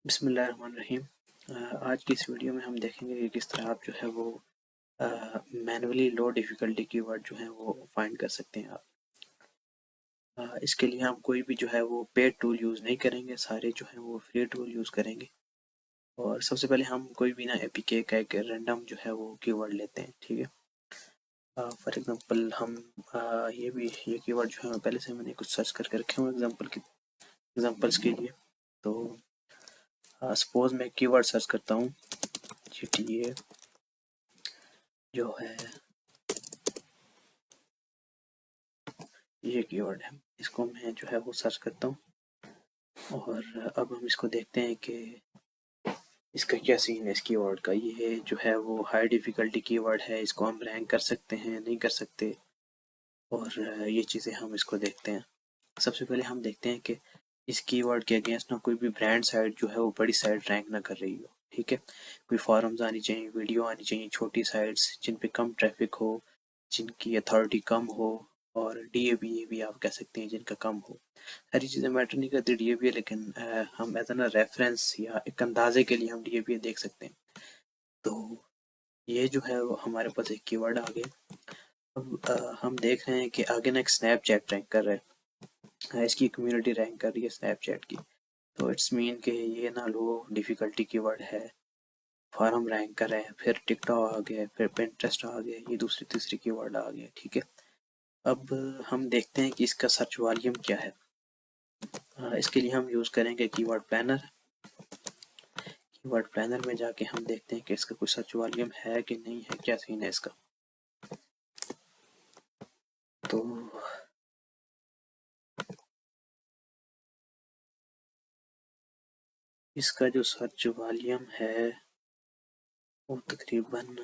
बिस्मिल्लाहिर्रहमानिर्रहीम। आज की इस वीडियो में हम देखेंगे कि किस तरह आप जो है वो मैनुअली लो डिफ़िकल्टी कीवर्ड जो है वो फाइंड कर सकते हैं आप। इसके लिए हम कोई भी जो है वो पेड टूल यूज़ नहीं करेंगे, सारे जो हैं वो फ्री टूल यूज़ करेंगे। और सबसे पहले हम कोई भी ना एपीके का एक रैंडम जो है वो कीवर्ड लेते हैं, ठीक है। फॉर एग्जांपल हम ये कीवर्ड जो है पहले से मैंने कुछ सर्च करके रखे हुए एग्जांपल्स के लिए। तो सपोज मैं कीवर्ड सर्च करता हूँ GTA जो है, ये कीवर्ड है, इसको मैं जो है वो सर्च करता हूँ। और अब हम इसको देखते हैं कि इसका क्या सीन है इस कीवर्ड का। ये जो है वो हाई डिफ़िकल्टी कीवर्ड है, इसको हम रैंक कर सकते हैं, नहीं कर सकते, और ये चीज़ें हम इसको देखते हैं। सबसे पहले हम देखते हैं कि इस कीवर्ड के अगेंस्ट ना कोई भी ब्रांड साइट जो है वो बड़ी साइट रैंक ना कर रही हो, ठीक है। कोई फॉरम्स आनी चाहिए, वीडियो आनी चाहिए, छोटी साइट्स जिन पे कम ट्रैफिक हो, जिनकी अथॉरिटी कम हो, और डीएबी भी आप कह सकते हैं जिनका कम हो। सारी चीज़ें मैटर नहीं करती डीएबी, लेकिन हम एज एन रेफरेंस या एक अंदाजे के लिए हम डीएबी देख सकते हैं। तो ये जो है वो हमारे पास एक कीवर्ड आ गया। अब हम देख रहे हैं कि आगे ना एक स्नैपचैट रैंक कर रहा है, इसकी कम्युनिटी रैंक कर रही है स्नैपचैट की। तो इट्स मीन कि ये ना लो डिफ़िकल्टी कीवर्ड है, फॉरम रैंक कर रहे हैं, फिर टिकटॉक आ गया, फिर पिंटरेस्ट आ गया, ये दूसरी तीसरी कीवर्ड आ गया, ठीक है। अब हम देखते हैं कि इसका सर्च वॉल्यूम क्या है। इसके लिए हम यूज़ करेंगे कीवर्ड प्लानर। कीवर्ड प्लानर में जाके हम देखते हैं कि इसका कुछ सर्च वॉल्यूम है कि नहीं है, क्या सीन है इसका। तो इसका जो सर्च वॉल्यूम है वो तकरीबन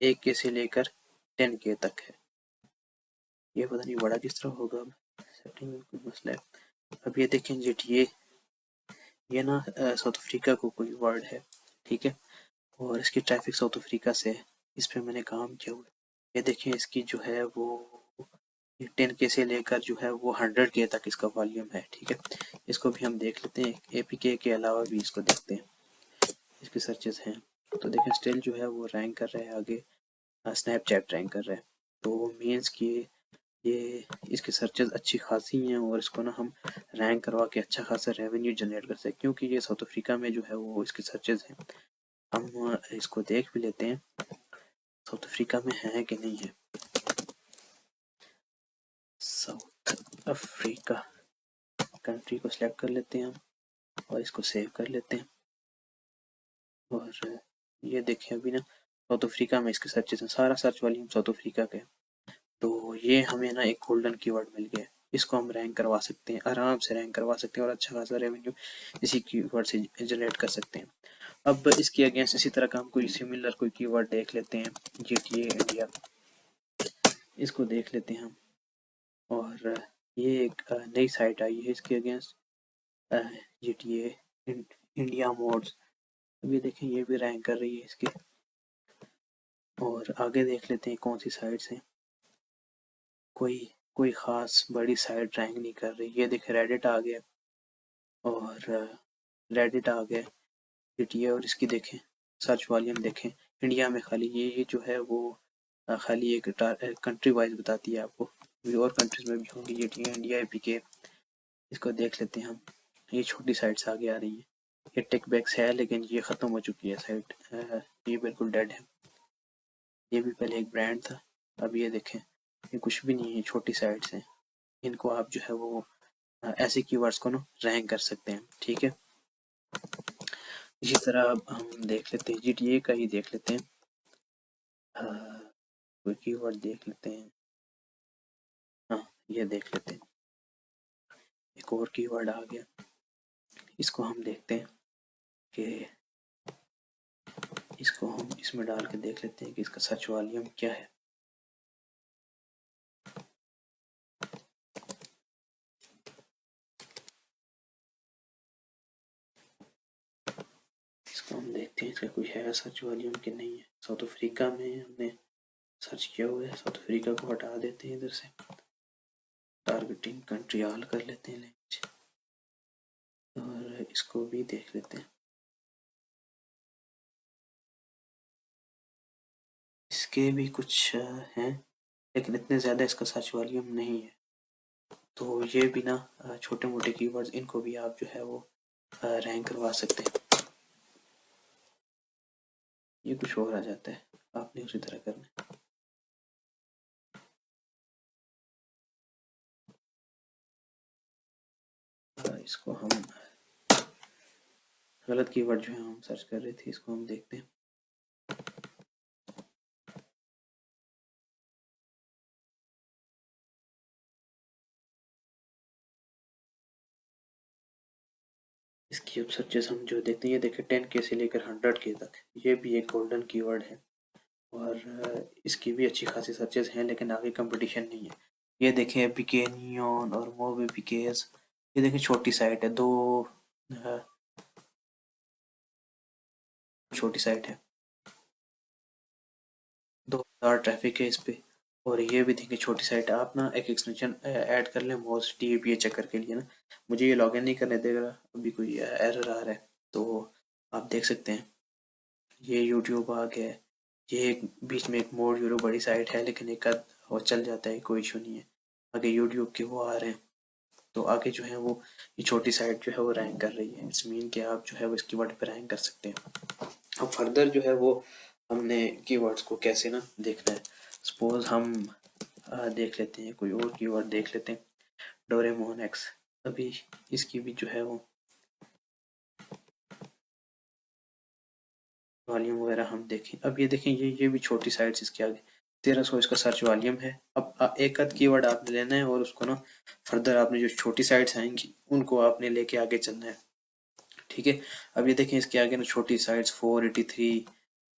1K से लेकर 10K तक है। ये पता नहीं बड़ा किस तरह होगा, अब सेटिंग में कोई मसला है। अब ये देखें GTA, ये ना साउथ अफ्रीका को कोई वर्ड है, ठीक है, और इसकी ट्रैफिक साउथ अफ्रीका से है। इस पे मैंने काम किया हुआ है। ये देखें इसकी जो है वो 10K से लेकर जो है वो 100K तक इसका वॉल्यूम है, ठीक है। इसको भी हम देख लेते हैं, एपीके के अलावा भी इसको देखते हैं, इसके सर्चेस हैं। तो देखें स्टिल जो है वो रैंक कर रहा है आगे, स्नैपचैट रैंक कर रहा है। तो मीन्स कि ये इसके सर्चेस अच्छी खासी हैं, और इसको ना हम रैंक करवा के अच्छा खासा रेवेन्यू जनरेट कर सकते हैं, क्योंकि ये साउथ अफ्रीका में जो है वो इसके सर्चेस हैं। हम इसको देख भी लेते हैं साउथ अफ्रीका में है कि नहीं है। साउथ अफ्रीका कंट्री को सिलेक्ट कर लेते हैं हम, और इसको सेव कर लेते हैं। और ये देखें अभी ना साउथ अफ्रीका में इसके सर्चेस हैं, सारा सर्च वॉल्यूम साउथ अफ्रीका का है। तो ये हमें ना एक गोल्डन कीवर्ड मिल गया है, इसको हम रैंक करवा सकते हैं, आराम से रैंक करवा सकते हैं, और अच्छा खासा रेवेन्यू इसी कीवर्ड से जनरेट कर सकते हैं। अब इसके अगेंस्ट इसी तरह का हम कोई सिमिलर कोई कीवर्ड देख लेते हैं, GTA इंडिया, इसको देख लेते हैं हम। और ये एक नई साइट आई है इसके अगेंस्ट, GTA इंडिया मोड्स। अब ये देखें ये भी रैंक कर रही है इसके। और आगे देख लेते हैं कौन सी साइट्स हैं। कोई कोई ख़ास बड़ी साइट रैंक नहीं कर रही। ये देखें रेडिट आ गया, और रेडिट आ गया, GTA, और इसकी देखें सर्च वॉल्यूम देखें, इंडिया में खाली ये जो है वो खाली एक कंट्री वाइज बताती है आपको, भी और कंट्रीज में भी होंगी GTA इंडिया एपीके। इसको देख लेते हैं हम, ये छोटी साइट्स आगे आ रही है। ये टेकबैक्स है, लेकिन ये ख़त्म हो चुकी है साइट, ये बिल्कुल डेड है। ये भी पहले एक ब्रांड था, अब ये देखें ये कुछ भी नहीं है, छोटी साइट्स हैं। इनको आप जो है वो ऐसे कीवर्ड्स को ना रैंक कर सकते हैं, ठीक है। इसी तरह अब हम देख लेते हैं GTA का ही देख लेते हैं, कोई कीवर्ड देख लेते हैं। हाँ, ये देख लेते हैं, एक और कीवर्ड आ गया, इसको हम देखते हैं कि इसको हम इसमें डाल के देख लेते हैं कि इसका सर्च वॉल्यूम क्या है। इसको हम देखते हैं इसका कोई है सर्च वॉल्यूम कि नहीं है। साउथ अफ्रीका में हमने सर्च किया हुआ है, साउथ अफ्रीका को हटा देते हैं इधर से, टारगेटिंग कंट्री ऑल कर लेते हैं लैंग्वेज। इसको भी देख लेते हैं। इसके भी कुछ हैं, लेकिन इतने ज़्यादा इसका सर्च वॉल्यूम नहीं है। तो ये भी ना छोटे मोटे कीवर्ड्स, इनको भी आप जो है वो रैंक करवा सकते हैं। ये कुछ और आ जाता है, आपने उसी तरह करना है। इसको हम गलत कीवर्ड जो है हम सर्च कर रहे थे, इसको हम देखते हैं। इसकी अब सर्चेस हम जो देखते हैं, ये देखिए 10K से लेकर 100K तक, ये भी एक गोल्डन कीवर्ड है और इसकी भी अच्छी खासी सर्चेस हैं, लेकिन आगे कंपटीशन नहीं है। ये देखें बीके नियॉन और मोबी बीकेस, ये देखें छोटी साइट है, छोटी साइट है, 2000 ट्रैफिक है इस पे। और ये भी देखिए छोटी साइट है। आप ना एक एक्सटेंशन ऐड कर लें मोस्ट टीपीए चेकर के लिए ना, मुझे ये लॉगिन नहीं करने देगा, अभी कोई एरर आ रहा है, तो आप देख सकते हैं ये यूट्यूब आ गया है। ये एक बीच में एक मोड यूरो बड़ी साइट है, लेकिन एक आध वो चल जाता है, कोई इशू नहीं है। आगे यूट्यूब के वो आ रहे हैं, तो आगे जो है वो ये छोटी साइट जो है वो रैंक कर रही है। इट्स मीन कि आप जो है वो इस कीवर्ड पे रैंक कर सकते हैं। अब फर्दर जो है वो हमने कीवर्ड्स को कैसे ना देखना है। सपोज हम देख लेते हैं, कोई और कीवर्ड देख लेते हैं, डोरेमोन एक्स। अभी इसकी भी जो है वो वॉल्यूम वगैरह हम देखें। अब ये देखें, ये भी छोटी साइट्स इसके आगे 1300 इसका सर्च वॉल्यूम है। अब एक आध कीवर्ड आपने लेना है और उसको ना फर्दर आपने जो छोटी साइट्स आएंगी उनको आपने लेके आगे चलना है, ठीक है। अब ये देखें इसके आगे ना छोटी साइट्स 483,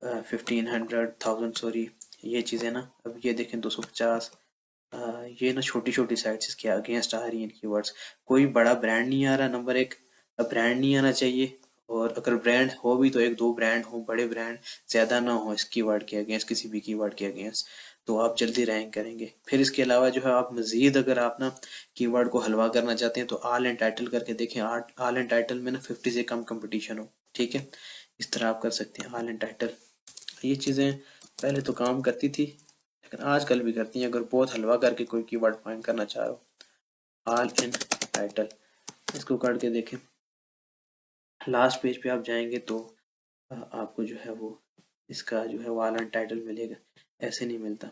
1500, 1000, सॉरी ये चीज़ें ना। अब ये देखें 250, ये ना छोटी छोटी साइट्स इसके अगेंस्ट आ रही हैं कीवर्ड्स। कोई बड़ा ब्रांड नहीं आ रहा, नंबर एक। अब ब्रांड नहीं आना चाहिए, और अगर ब्रांड हो भी तो एक दो ब्रांड हो, बड़े ब्रांड ज़्यादा ना हो इस कीवर्ड के अगेंस्ट, किसी भी कीवर्ड के अगेंस्ट, तो आप जल्दी रैंक करेंगे। फिर इसके अलावा जो है आप मज़ीद अगर आप ना कीवर्ड को हलवा करना चाहते हैं तो ऑल एंड टाइटल करके देखें। ऑल एंड टाइटल में ना 50 से कम कंपटीशन हो, ठीक है। इस तरह आप कर सकते हैं ऑल एंड टाइटल। ये चीज़ें पहले तो काम करती थी, लेकिन आजकल भी करती हैं। अगर बहुत हलवा करके कोई कीवर्ड फाइंड करना चाह रहे हो, ऑल एंड टाइटल, इसको करके देखें। लास्ट पेज पे आप जाएंगे तो आपको जो है वो इसका जो है वो ऑल एंड टाइटल मिलेगा, ऐसे नहीं मिलता।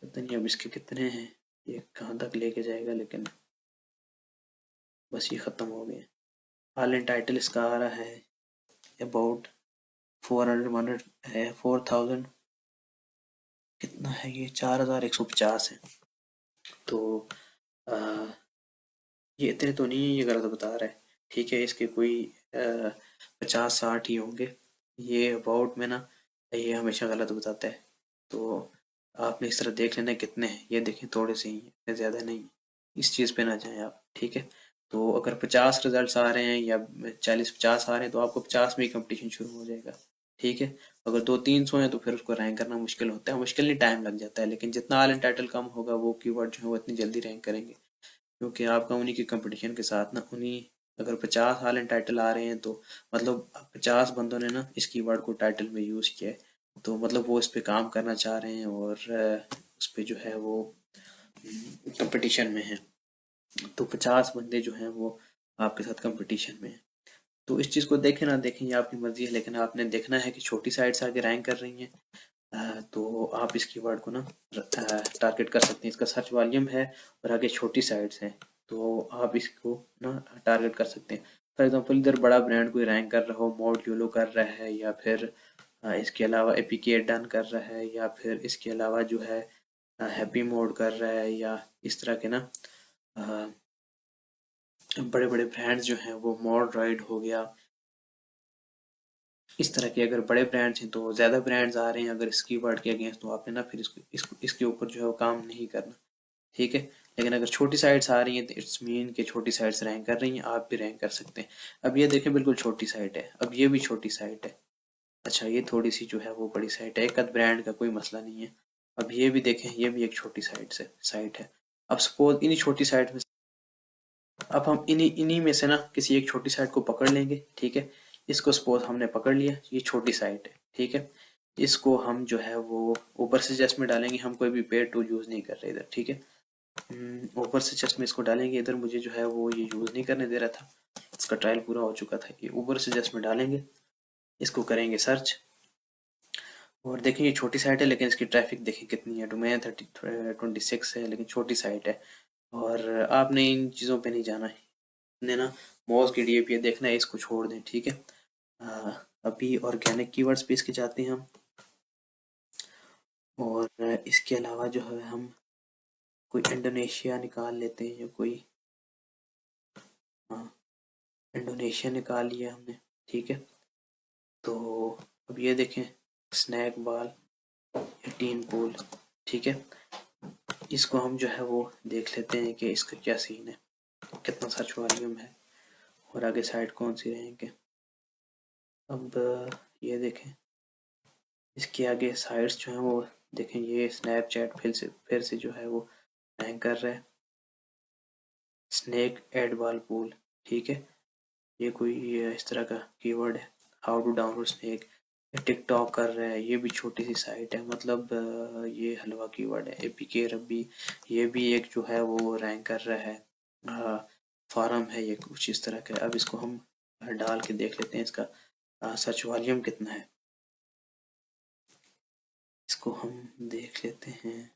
पता नहीं अब इसके कितने हैं, ये कहाँ तक लेके जाएगा, लेकिन बस ये ख़त्म हो गए। ऑल एंड टाइटल इसका आ रहा है अबाउट 400 है, 4000 कितना है, ये 4150 है। तो आ, ये इतने तो नहीं है, ये गलत बता रहा है, ठीक है। इसके कोई 50-60 ही होंगे। ये अबाउट में ना ये हमेशा गलत बताता है, तो आपने इस तरह देख लेना कितने हैं। ये देखें थोड़े से ही हैं, इतने ज़्यादा नहीं। इस चीज़ पे ना जाएं आप, ठीक है। तो अगर 50 रिजल्ट्स आ रहे हैं या 40-50 आ रहे हैं तो आपको 50 में ही कंपटीशन शुरू हो जाएगा, ठीक है। अगर 200-300 हैं तो फिर उसको रैंक करना मुश्किल होता है, मुश्किल नहीं, टाइम लग जाता है। लेकिन जितना ऑल एंड टाइटल कम होगा वो कीवर्ड जो है वो इतनी जल्दी रैंक करेंगे, क्योंकि आपका उन्हीं की कंपटीशन के साथ ना उन्हीं, अगर 50 ऑल एंड टाइटल आ रहे हैं तो मतलब 50 बंदों ने ना इस कीवर्ड को टाइटल में यूज़ किया है, तो मतलब वो इस पे काम करना चाह रहे हैं और उस पे जो है वो कंपटीशन में है। तो 50 बंदे जो हैं वो आपके साथ कंपटीशन में है। तो इस चीज़ को देखें ना देखें ये आपकी मर्जी है, लेकिन आपने देखना है कि छोटी साइट्स आगे रैंक कर रही हैं, तो आप इस कीवर्ड को ना टारगेट कर सकते हैं। इसका सर्च वॉल्यूम है और आगे छोटी साइट्स हैं, तो आप इसको ना टारगेट कर सकते हैं। फॉर एग्जांपल इधर बड़ा ब्रांड कोई रैंक कर रहा हो, मोड यूलो कर रहा है, या फिर इसके अलावा एपीके डन कर रहा है, या फिर इसके अलावा जो है हैप्पी मोड कर रहा है, या इस तरह के ना बड़े बड़े ब्रांड्स जो हैं वो मोड राइड हो गया, इस तरह के अगर बड़े ब्रांड्स हैं तो ज़्यादा ब्रांड्स आ रहे हैं अगर इस कीवर्ड के अगेंस्ट, तो आपने ना फिर इसके ऊपर जो है वो काम नहीं करना, ठीक है। लेकिन अगर छोटी साइट्स आ रही हैं तो इट्स मीन कि छोटी साइट्स रैंक कर रही हैं, आप भी रैंक कर सकते हैं। अब ये देखें बिल्कुल छोटी साइट है, अब ये भी छोटी साइट है। अच्छा ये थोड़ी सी जो है वो बड़ी साइट है, एक आध ब्रांड का कोई मसला नहीं है। अब ये भी देखें, ये भी एक छोटी साइट है। अब सपोज इन्हीं छोटी साइट में अब हम इन्हीं में से ना किसी एक छोटी साइट को पकड़ लेंगे, ठीक है। इसको सपोज हमने पकड़ लिया, ये छोटी साइट है, ठीक है। इसको हम जो है वो ऊपर से जस्ट में डालेंगे, हम कोई भी पेड टूल यूज़ नहीं कर रहे इधर, ठीक है। ऊपर से जस्ट में इसको डालेंगे, इधर मुझे जो है वो ये यूज़ नहीं करने दे रहा था, इसका ट्रायल पूरा हो चुका था। ये ऊपर से जस्ट में डालेंगे, इसको करेंगे सर्च, और देखें ये छोटी साइट है लेकिन इसकी ट्रैफिक देखें कितनी है, डोमेन 26 है लेकिन छोटी साइट है। और आपने इन चीज़ों पे नहीं जाना है, ने ना मॉज की डीएपी देखना है, इसको छोड़ दें, ठीक है। अभी ऑर्गेनिक कीवर्ड्स पे इसके जाते हैं हम, और इसके अलावा जो है हम कोई इंडोनेशिया निकाल लेते हैं, या कोई, हाँ इंडोनेशिया निकाल लिया हमने, ठीक है। तो अब ये देखें स्नैक बॉल या टीन पूल, ठीक है। इसको हम जो है वो देख लेते हैं कि इसका क्या सीन है, कितना सर्च वॉल्यूम है, और आगे साइट कौन सी रहेंगे। अब ये देखें इसके आगे साइट्स जो हैं वो देखें, ये स्नैपचैट फिर से जो है वो रैंक कर रहा है, स्नेक एड बॉल पूल, ठीक है। ये कोई इस तरह का कीवर्ड है, how to download snake. TikTok कर रहा है, ये भी छोटी सी साइट है, मतलब ये हलवा कीवर्ड है। एपीके रब्बी, ये भी एक जो है वो रैंक कर रहा है, फार्म है ये कुछ इस तरह का। अब इसको हम डाल के देख लेते हैं इसका सर्च वॉल्यूम कितना है, इसको हम देख लेते हैं,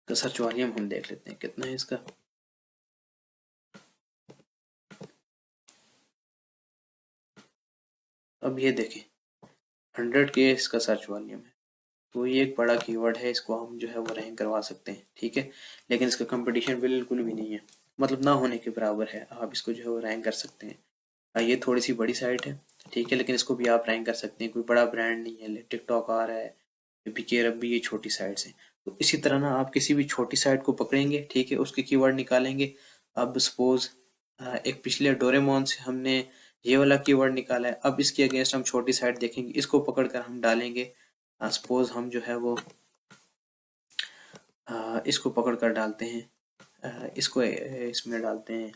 तो सर्च वॉल्यूम हम देख लेते हैं कितना है इसका। अब ये देखें 100 के इसका सर्च वॉल्यूम है, तो ये एक बड़ा कीवर्ड है, इसको हम जो है वो रैंक करवा सकते हैं, ठीक है। लेकिन इसका कंपटीशन बिल्कुल भी नहीं है, मतलब ना होने के बराबर है, आप इसको जो है वो रैंक कर सकते हैं। ये थोड़ी सी बड़ी साइट है, ठीक है, लेकिन इसको भी आप रैंक कर सकते हैं, कोई बड़ा ब्रांड नहीं है। टिकटॉक आ रहा है, पीके रब्बी, ये छोटी साइट्स हैं। तो इसी तरह ना आप किसी भी छोटी साइट को पकड़ेंगे, ठीक है, उसके कीवर्ड निकालेंगे। अब सपोज एक पिछले डोरेमोन से हमने ये वाला कीवर्ड निकाला है, अब इसके अगेंस्ट हम छोटी साइट देखेंगे, इसको पकड़कर हम डालेंगे। सपोज हम जो है वो इसको पकड़ कर डालते हैं, इसको इसमें डालते हैं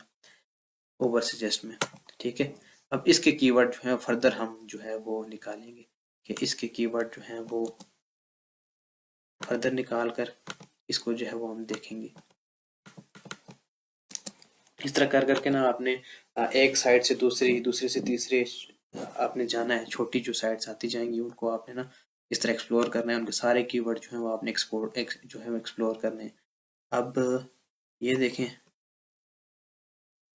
ओवर सजेस्ट में, ठीक है। अब इसके कीवर्ड जो है फर्दर हम जो है वो निकालेंगे, कि इसके कीवर्ड जो है वो फर्दर निकाल कर इसको जो है वो हम देखेंगे। इस तरह कर करके ना आपने एक साइड से दूसरी, दूसरे से तीसरे आपने जाना है। छोटी जो साइट्स आती जाएंगी उनको आपने ना इस तरह एक्सप्लोर करना है, उनके सारे कीवर्ड जो है वो आपने जो है एक्सप्लोर करने हैं। अब ये देखें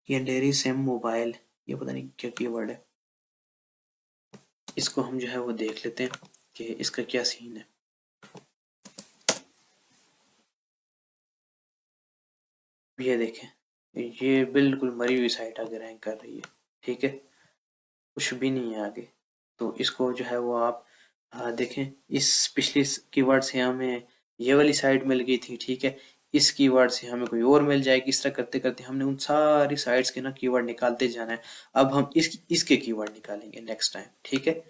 ये डेरी सेम मोबाइल, ये पता नहीं क्या कीवर्ड है, इसको हम जो है वो देख लेते हैं कि इसका क्या सीन है। ये देखें ये बिल्कुल मरी हुई साइट आगे रैंक कर रही है, ठीक है, कुछ भी नहीं है आगे। तो इसको जो है वो आप देखें, इस पिछली कीवर्ड से हमें ये वाली साइट मिल गई थी, ठीक है, इस कीवर्ड से हमें कोई और मिल जाएगी। इस तरह करते करते हमने उन सारी साइट्स के ना कीवर्ड निकालते जाना है। अब हम इसके कीवर्ड निकालेंगे नेक्स्ट टाइम, ठीक है।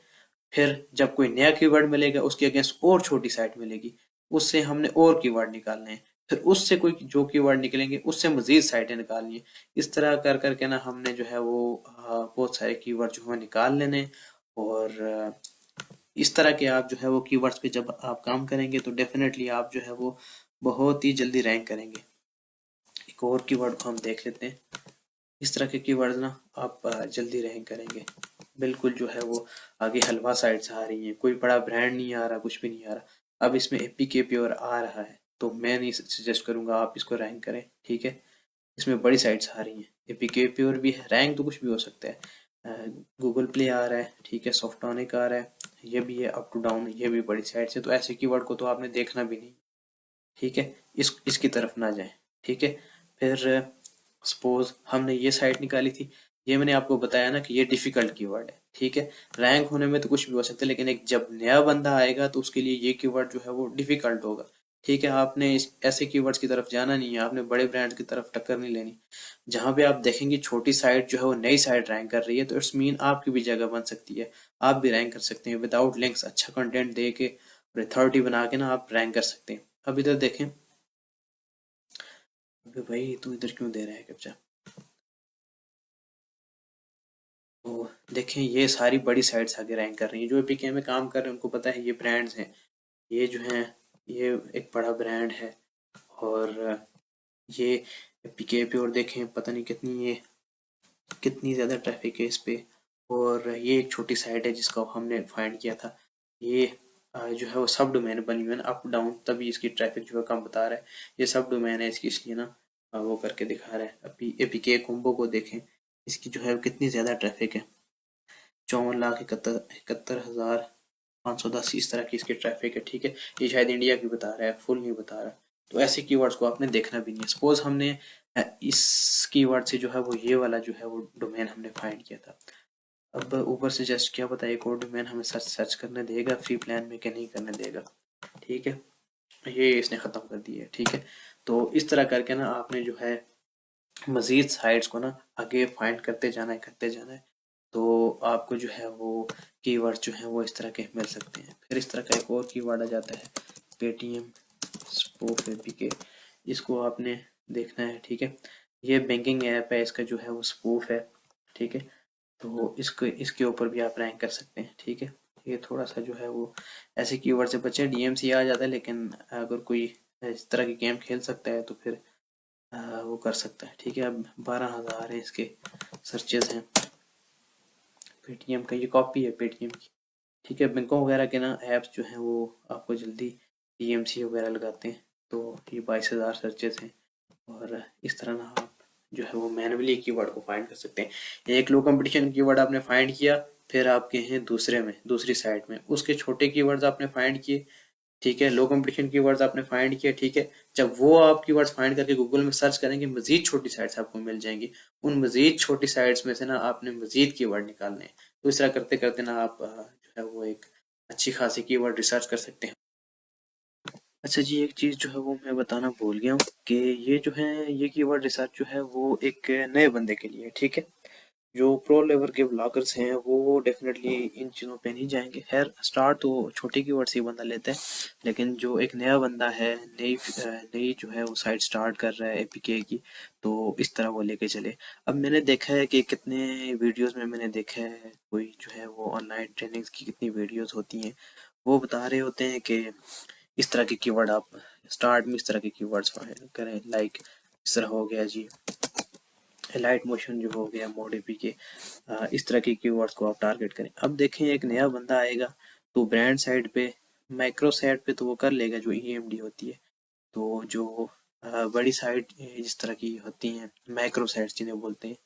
फिर जब कोई नया कीवर्ड मिलेगा उसके अगेंस्ट और छोटी साइट मिलेगी, उससे हमने और कीवर्ड निकालने हैं। फिर उससे कोई जो कीवर्ड निकलेंगे उससे मजीद साइटें निकालनी है। इस तरह कर करके ना हमने जो है वो बहुत सारे कीवर्ड जो है निकाल लेने। और इस तरह के आप जो है वो कीवर्ड्स पे जब आप काम करेंगे तो डेफिनेटली आप जो है वो बहुत ही जल्दी रैंक करेंगे। एक और कीवर्ड को हम देख लेते हैं। इस तरह के कीवर्ड ना आप जल्दी रैंक करेंगे। बिल्कुल जो है वो आगे हलवा साइट्स आ रही हैं, कोई बड़ा ब्रांड नहीं आ रहा, कुछ भी नहीं आ रहा। अब इसमें एपीके प्योर आ रहा है, तो मैं नहीं सजेस्ट करूंगा आप इसको रैंक करें, ठीक है। इसमें बड़ी साइट्स आ रही हैं, एपीके प्योर भी है, रैंक तो कुछ भी हो सकता है। गूगल प्ले आ रहा है, ठीक है, सॉफ्टोनिक आ रहा है, ये भी है, अप टू डाउन, ये भी बड़ी साइट्स है। तो ऐसे कीवर्ड को तो आपने देखना भी नहीं, ठीक है, इसकी तरफ ना जाए, ठीक है। फिर सपोज हमने ये साइट निकाली थी, ये मैंने आपको बताया ना कि ये डिफिकल्ट कीवर्ड है, ठीक है। रैंक होने में तो कुछ भी हो सकता है, लेकिन एक जब नया बंदा आएगा तो उसके लिए ये कीवर्ड जो है वो डिफिकल्ट होगा, ठीक है। आपने ऐसे कीवर्ड्स की तरफ जाना नहीं है, आपने बड़े ब्रांड की तरफ टक्कर नहीं लेनी। जहां पे आप देखेंगे छोटी साइट जो है वो नई साइट रैंक कर रही है, तो इट्स मीन आपकी भी जगह बन सकती है, आप भी रैंक कर सकते हैं विदाउट लिंक्स, अच्छा कंटेंट दे के और अथॉरिटी बना के ना आप रैंक कर सकते हैं। अब इधर देखें अबे भाई तू इधर क्यों दे रहा है कैप्चा? तो देखें ये सारी बड़ी साइट्स आगे रैंक कर रही हैं, जो एपीके में काम कर रहे हैं उनको पता है ये ब्रांड्स हैं, ये जो हैं ये एक बड़ा ब्रांड है। और ये एपीके पे और देखें पता नहीं कितनी ज़्यादा ट्रैफिक है इस पे। और ये एक छोटी साइट है जिसको हमने फाइंड किया था, ये जो है वो सब डोमेन बनी हुई है ना, अप डाउन, तभी इसकी ट्रैफिक जो है कम बता रहा है। ये सब डोमेन है इसकी, इसलिए ना वो करके दिखा रहा है। अभी एपीके कोम्बो को देखें, इसकी जो है वो कितनी ज़्यादा ट्रैफिक है, 54,71,510 इस तरह की इसकी ट्रैफिक है। ठीक है, ये शायद इंडिया की बता रहा है, फुल नहीं बता रहा। तो ऐसे कीवर्ड्स को आपने देखना भी नहीं है। सपोज हमने इस कीवर्ड से जो है वो ये वाला जो है वो डोमेन हमने फाइंड किया था। अब ऊपर से जस्ट क्या पता एक और डोमेन हमें सर्च करने देगा फ्री प्लान में कि नहीं करने देगा। ठीक है, ये इसने ख़त्म कर दिया है। ठीक है, तो इस तरह करके ना आपने जो है मजीद साइट्स को ना आगे फाइंड करते जाना है। तो आपको जो है वो कीवर्ड जो है वो इस तरह के मिल सकते हैं। फिर इस तरह का एक और कीवर्ड आ जाता है पेटीएम स्पूफ एपीके, इसको आपने देखना है। ठीक है, ये बैंकिंग ऐप है, इसका जो है वो स्पूफ है। ठीक है, तो इसको इसके ऊपर भी आप रैंक कर सकते हैं। ठीक है, ये थोड़ा सा जो है वो ऐसे कीवर्ड से बचे, डीएमसी आ जाता है, लेकिन अगर कोई इस तरह की गेम खेल सकता है तो फिर वो कर सकता है। ठीक है, अब 12,000 है इसके सर्चेज हैं। पेटीएम का ये कॉपी है पेटीएम की। ठीक है, बैंकों वगैरह के ना ऐप्स जो हैं वो आपको जल्दी डीएमसी वगैरह लगाते हैं। तो ये 22,000 सर्चेज हैं। और इस तरह ना आप जो है वो मैनुअली कीवर्ड को फाइंड कर सकते हैं। एक लो कंपटीशन कीवर्ड आपने फाइंड किया, फिर आपके हैं दूसरे में दूसरी साइट में उसके छोटे कीवर्ड्स आपने फाइंड किए। ठीक है, लो कंपटीशन कीवर्ड्स आपने फाइंड किया। ठीक है, जब वो आप कीवर्ड्स फाइंड करके गूगल में सर्च करेंगे, मजीद छोटी साइट्स आपको मिल जाएंगी। उन मजीद छोटी साइट्स में से ना आपने मजीद कीवर्ड निकालने हैं। तो इस तरह करते करते ना आप जो है वो एक अच्छी खासी कीवर्ड रिसर्च कर सकते हैं। अच्छा जी, एक चीज़ जो है वो मैं बताना भूल गया हूँ कि ये जो है ये कीवर्ड रिसर्च जो है वो एक नए बंदे के लिए है। ठीक है, जो प्रो लेवल के ब्लॉगर्स हैं वो डेफिनेटली इन चीज़ों पे नहीं जाएंगे। खैर स्टार्ट तो छोटे कीवर्ड से ही बंदा लेता है, लेकिन जो एक नया बंदा है, नई जो है वो साइट स्टार्ट कर रहा है एपीके की, तो इस तरह वो लेके चले। अब मैंने देखा है कि कितने वीडियोस में मैंने देखा है कोई जो है वो ऑनलाइन ट्रेनिंग्स की कितनी वीडियोस होती हैं, वो बता रहे होते हैं कि इस तरह के कीवर्ड आप स्टार्ट में इस तरह के कीवर्ड्स करें, लाइक इस तरह हो गया जी, लाइट मोशन जो हो गया, मोड के, इस तरह के कीवर्ड्स को आप टारगेट करें। अब देखें एक नया बंदा आएगा तो ब्रांड साइड पे, माइक्रो साइड पे तो वो कर लेगा जो ईएमडी होती है। तो जो बड़ी साइट जिस तरह की होती हैं, माइक्रो साइट्स जिन्हें बोलते हैं,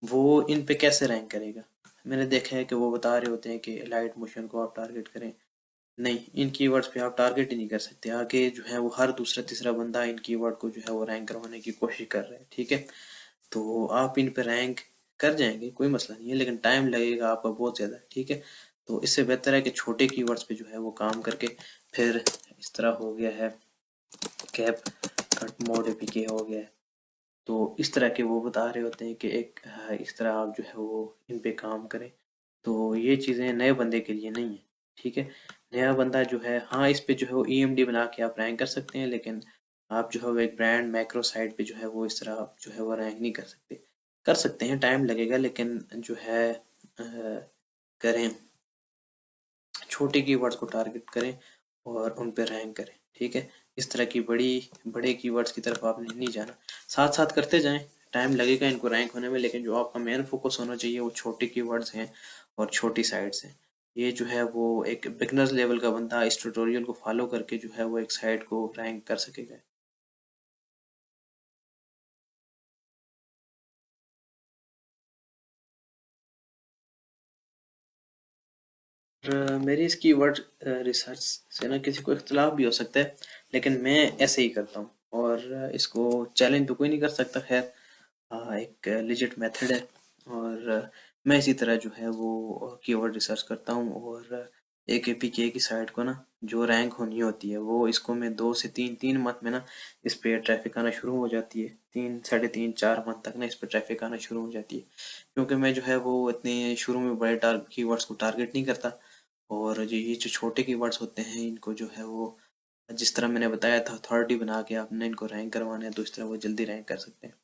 वो इन पे कैसे रैंक करेगा? मैंने देखा है कि वो बता रहे होते हैं कि लाइट मोशन को आप टारगेट करें। नहीं, इन कीवर्ड्स पे आप टारगेट ही नहीं कर सकते। आगे जो है वो हर दूसरा तीसरा बंदा इन कीवर्ड को जो है वो रैंक करवाने की कोशिश कर रहा है। ठीक है, तो आप इन पे रैंक कर जाएंगे, कोई मसला नहीं है, लेकिन टाइम लगेगा आपका बहुत ज़्यादा। ठीक है, तो इससे बेहतर है कि छोटे कीवर्ड्स पे जो है वो काम करके, फिर इस तरह हो गया है कैप कट मोड एपीके हो गया है, तो इस तरह के वो बता रहे होते हैं कि एक इस तरह आप जो है वो इन पे काम करें। तो ये चीज़ें नए बंदे के लिए नहीं है। ठीक है, नया बंदा जो है हाँ इस पे जो है वो ईएमडी बना के आप रैंक कर सकते हैं, लेकिन आप जो है वो एक ब्रांड मैक्रो साइट पे जो है वो इस तरह आप जो है वो रैंक नहीं कर सकते। कर सकते हैं, टाइम लगेगा, लेकिन जो है करें, छोटे कीवर्ड्स को टारगेट करें और उन पे रैंक करें। ठीक है, इस तरह की बड़े कीवर्ड्स की तरफ आपने नहीं जाना, साथ साथ करते जाएं, टाइम लगेगा इनको रैंक होने में, लेकिन जो आपका मेन फोकस होना चाहिए वो छोटे कीवर्ड्स हैं और छोटी साइट्स हैं। ये जो है वो एक बिगनर्स लेवल का बंदा इस ट्यूटोरियल को फॉलो करके जो है वो एक साइट को रैंक कर सकेगा। मेरी इस कीवर्ड रिसर्च से ना किसी को इख्तलाफ भी हो सकता है, लेकिन मैं ऐसे ही करता हूँ और इसको चैलेंज तो कोई नहीं कर सकता। खैर एक लिजिट मेथड है, और मैं इसी तरह जो है वो कीवर्ड रिसर्च करता हूँ। और एक एपीके की साइट को ना जो रैंक होनी होती है वो इसको मैं 2 से 3 मंथ में ना इस पे ट्रैफिक आना शुरू हो जाती है। 3 साढ़े 3 4 मंथ तक ना इस पे ट्रैफिक आना शुरू हो जाती है, क्योंकि मैं जो है वो इतने शुरू में बड़े कीवर्ड्स को टारगेट नहीं करता। और ये जो छोटे कीवर्ड्स होते हैं इनको जो है वो जिस तरह मैंने बताया था अथॉरिटी बना के आपने इनको रैंक करवाना है तो इस तरह वो जल्दी रैंक कर सकते हैं।